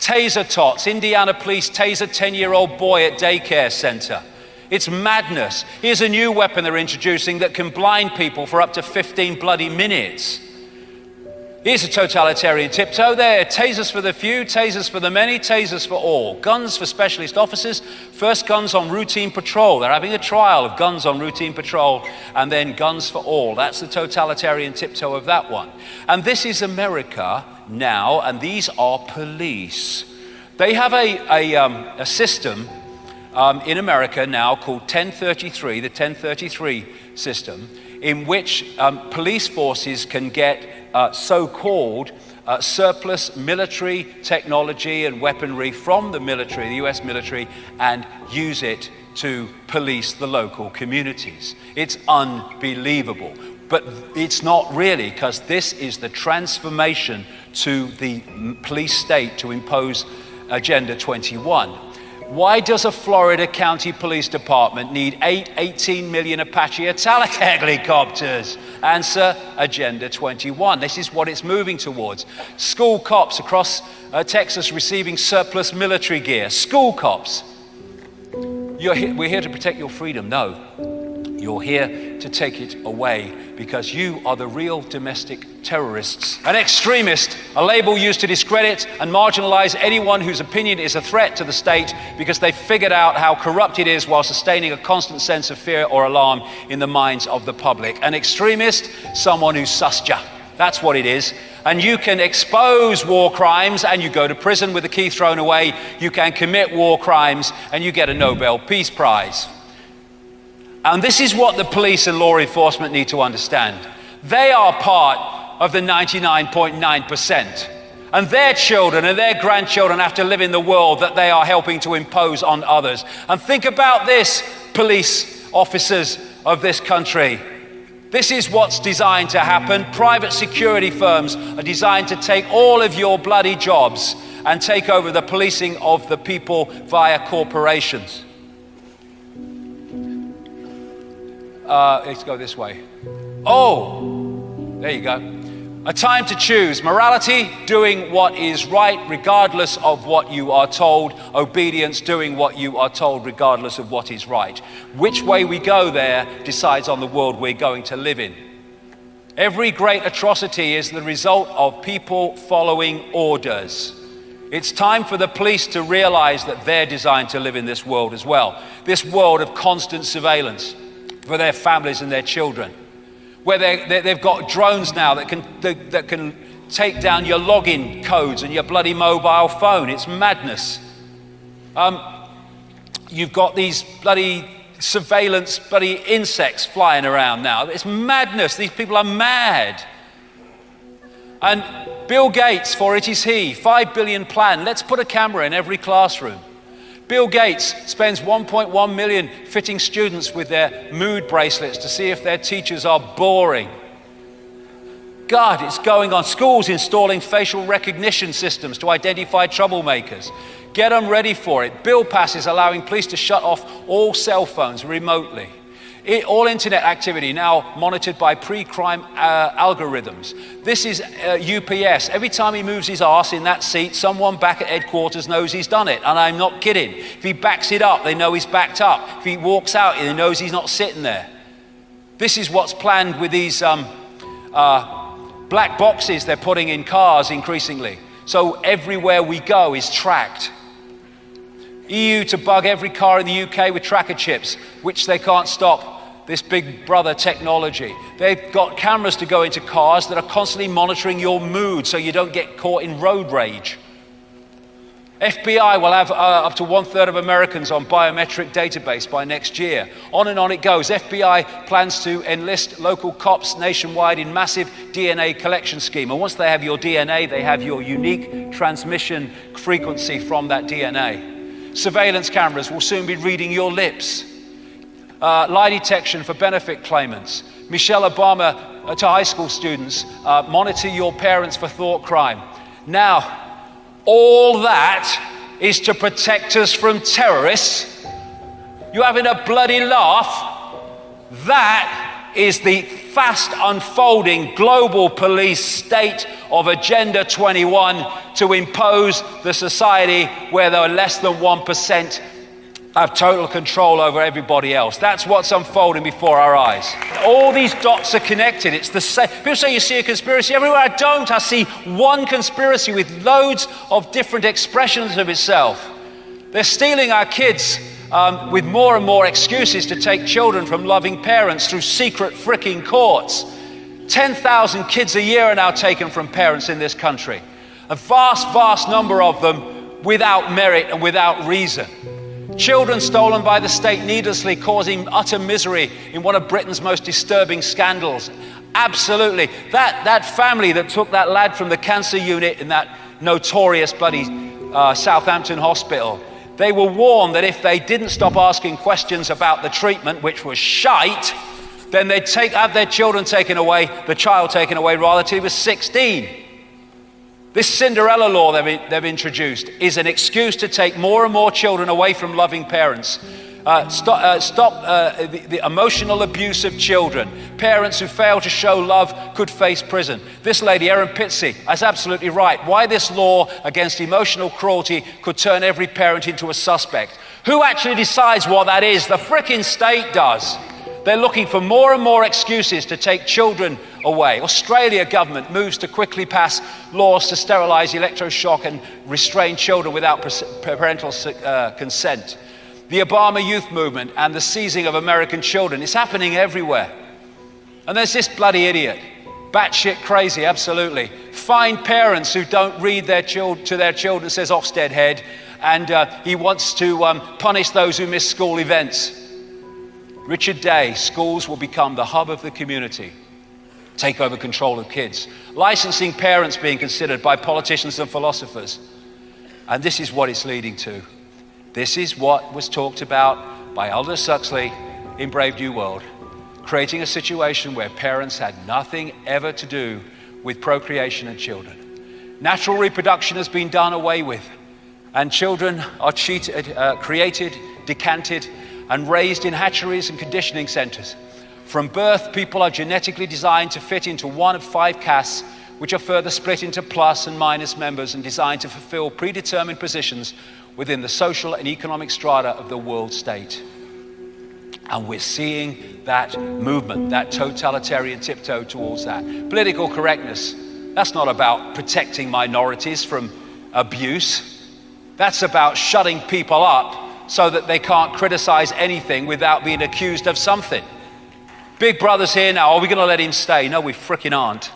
Taser tots. Indiana police taser 10-year-old boy at daycare center. It's madness. Here's a new weapon they're introducing that can blind people for up to 15 bloody minutes. Here's a totalitarian tiptoe there. Tasers for the few, tasers for the many, tasers for all. Guns for specialist officers, first guns on routine patrol. They're having a trial of guns on routine patrol, and then guns for all. That's the totalitarian tiptoe of that one. And this is America now, and these are police. They have a system in America now called 1033, the 1033 system, in which police forces can get so-called surplus military technology and weaponry from the military, the US military, and use it to police the local communities. It's unbelievable. But it's not really, because this is the transformation to the police state to impose Agenda 21. Why does a Florida County Police Department need 18 million Apache Atalak helicopters? Answer, Agenda 21. This is what it's moving towards. School cops across Texas receiving surplus military gear. School cops. We're here to protect your freedom. No. You're here to take it away because you are the real domestic terrorists. An extremist, a label used to discredit and marginalize anyone whose opinion is a threat to the state because they figured out how corrupt it is while sustaining a constant sense of fear or alarm in the minds of the public. An extremist, someone who's sussed ya. That's what it is. And you can expose war crimes and you go to prison with the key thrown away. You can commit war crimes and you get a Nobel Peace Prize. And this is what the police and law enforcement need to understand. They are part of the 99.9%. And their children and their grandchildren have to live in the world that they are helping to impose on others. And think about this, police officers of this country. This is what's designed to happen. Private security firms are designed to take all of your bloody jobs and take over the policing of the people via corporations. Let's go this way. Oh, there you go. A time to choose. Morality, doing what is right regardless of what you are told. Obedience, doing what you are told regardless of what is right. Which way we go there decides on the world we're going to live in. Every great atrocity is the result of people following orders. It's time for the police to realize that they're designed to live in this world as well. This world of constant surveillance for their families and their children, where they've got drones now that can take down your login codes and your bloody mobile phone. It's madness. You've got these bloody surveillance bloody insects flying around now. It's madness. These people are mad. And Bill Gates, for it is he, 5 billion plan. Let's put a camera in every classroom. Bill Gates spends 1.1 million fitting students with their mood bracelets to see if their teachers are boring. God, it's going on. Schools installing facial recognition systems to identify troublemakers. Get them ready for it. Bill passes allowing police to shut off all cell phones remotely. All internet activity now monitored by pre-crime algorithms. This is UPS. Every time he moves his arse in that seat, someone back at headquarters knows he's done it. And I'm not kidding. If he backs it up, they know he's backed up. If he walks out, he knows he's not sitting there. This is what's planned with these black boxes they're putting in cars increasingly. So everywhere we go is tracked. EU to bug every car in the UK with tracker chips, which they can't stop. This big brother technology. They've got cameras to go into cars that are constantly monitoring your mood so you don't get caught in road rage. FBI will have up to 1/3 of Americans on biometric database by next year. On and on it goes. FBI plans to enlist local cops nationwide in massive DNA collection scheme. And once they have your DNA, they have your unique transmission frequency from that DNA. Surveillance cameras will soon be reading your lips. Lie detection for benefit claimants. Michelle Obama to high school students, monitor your parents for thought crime. Now, all that is to protect us from terrorists. You having a bloody laugh? That is the fast unfolding global police state of Agenda 21 to impose the society where there are less than 1% have total control over everybody else. That's what's unfolding before our eyes. All these dots are connected. It's the same. People say you see a conspiracy everywhere. I don't. I see one conspiracy with loads of different expressions of itself. They're stealing our kids with more and more excuses to take children from loving parents through secret fricking courts. 10,000 kids a year are now taken from parents in this country. A vast, vast number of them without merit and without reason. Children stolen by the state needlessly, causing utter misery in one of Britain's most disturbing scandals. Absolutely. That family that took that lad from the cancer unit in that notorious bloody Southampton hospital, they were warned that if they didn't stop asking questions about the treatment, which was shite, then they'd have their children taken away, the child taken away rather, till he was 16. This Cinderella law they've introduced is an excuse to take more and more children away from loving parents. Stop the emotional abuse of children. Parents who fail to show love could face prison. This lady, Erin Pitsey, is absolutely right. Why this law against emotional cruelty could turn every parent into a suspect. Who actually decides what that is? The frickin' state does. They're looking for more and more excuses to take children away. Australia government moves to quickly pass laws to sterilize, electroshock and restrain children without parental consent. The Obama youth movement and the seizing of American children. It's happening everywhere. And there's this bloody idiot, batshit crazy, absolutely. Fine parents who don't read to their children, says Ofsted head, and he wants to punish those who miss school events. Richard Day, schools will become the hub of the community. Take over control of kids. Licensing parents being considered by politicians and philosophers. And this is what it's leading to. This is what was talked about by Aldous Huxley in Brave New World, creating a situation where parents had nothing ever to do with procreation and children. Natural reproduction has been done away with, and children are created, decanted, and raised in hatcheries and conditioning centers. From birth, people are genetically designed to fit into one of 5 castes, which are further split into plus and minus members and designed to fulfill predetermined positions within the social and economic strata of the world state. And we're seeing that movement, that totalitarian tiptoe towards that. Political correctness, that's not about protecting minorities from abuse. That's about shutting people up so that they can't criticize anything without being accused of something. Big Brother's here now, are we gonna let him stay? No, we frickin' aren't.